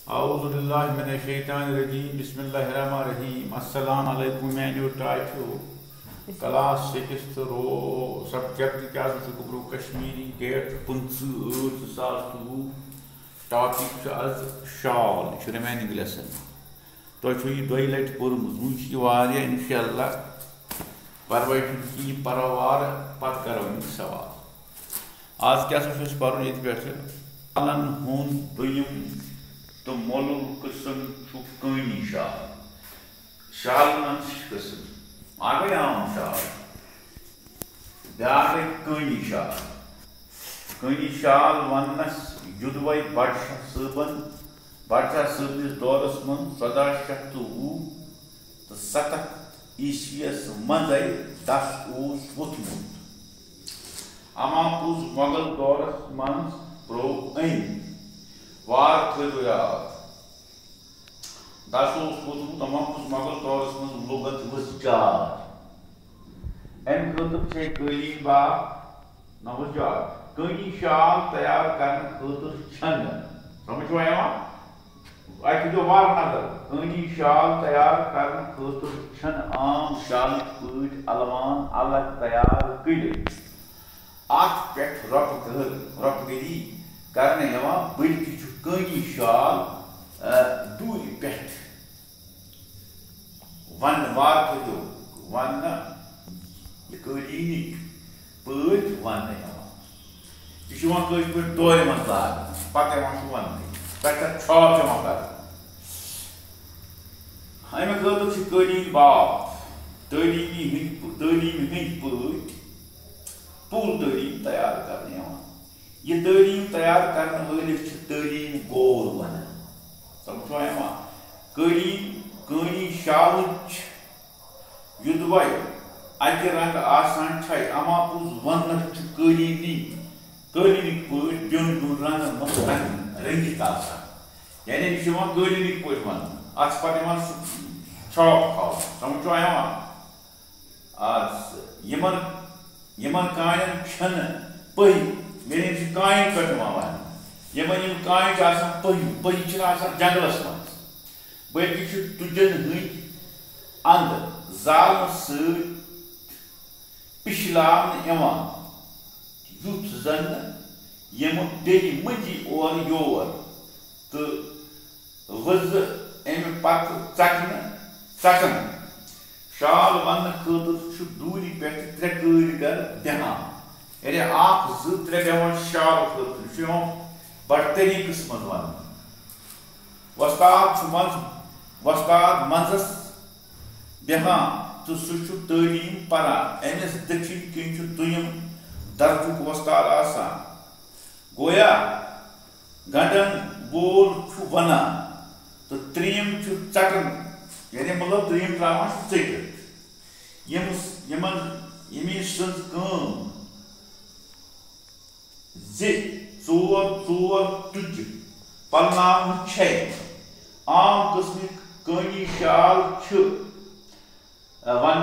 औज़ुबिल्लाहि मिनश्शैतानिर्रजीम बिस्मिल्लाहिर्रहमानिर्रहीम अस्सलाम अलैकुम मैन्यू टाइफो क्लास 6 रो सब्जेक्ट क्या गुब्रू कश्मीरी डेट 15/8/2023 टॉपिक आज शाल रिमेनिंग लेसन तो यह लट पोर्मुत वो इंशाअल्लाह परवाह की परवार पत करो सवाल आज क्या पर्न ये पे दुयम तो मोलूल किस्म कनी शाल शाल किस्म आ गए आम शाल ब्या कनी शाल वनस युदवै बादशाह सबस दौरस मन 1707 ईस्वीस मज 10 वोथमुत अमापुज मोगल दौरस मन प्रो वार थो याद 10 वोथमुत अमापुज मोगल दौरस मन लुगत वजार अम खतर कलीन बाग नवजार कनी शाल तैयार करने खतर छन समझ जो वार नजर कनी शाल तैयार करने खतर छन आम शाल पट अलवान अलग तैयार कर रपगरी करने बल्कि कनी शाल दूर पे वन वार थो वन कलीनिक पट वन यह दौर मन लाग पे वन पे छाप कर अमे खतर कलीन बाप तलीम हंद पट पूल तलीम तैयार करने यह तलीम तैयार करने वलिस तलीम गोल वन समझ कनी शाल युदवै अकि रंग आसान अमापुज वन कलीनिक पट बिन बिन रंग रंगित यानी यह कलीनिक पट वन अत पे छाप खाव समझ यमन कान पह मेरे कान पे वन यमन कान पह जंगलस मं बल्कि तुजन हंद अंद जाल पिछलान युथ जन यम डेली मजी और योर तो वज अमे पकन शाल वन खतर दूरी पे 3 कारीगर बेहान यानी 1-2-3 बेहान शाल खतर बड़ तरीकस मज वन वस्ताद मंजस बेहान तो सह तलीम पान अमिस दक्षिण किन दुयम दर्जुक वस्ताद आसान गोया गंडन बोल वनान तो त्रीम चटन यानी मतलब त्रीम त्रावान चटित यमी सम जोर तुज पलनाव आम किस्म कनी शाल वन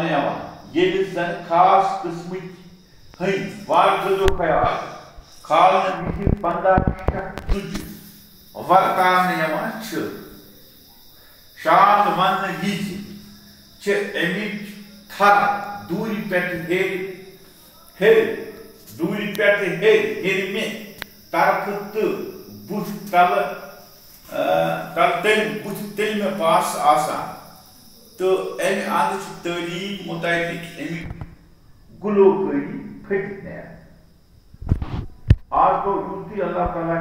ये जन खास किस्म हंद वार थो ख्याल खाल 15 तुज वर्तान शाल वन अमिक थर दूरी पे दूरी पे हेरमे तरफ तो बुथ बुथ तलमे पास आसान तो अमे अंद तलीम मुताबिक अमिक गुलोकारी फटित आज तो यूती अल्लाह ताला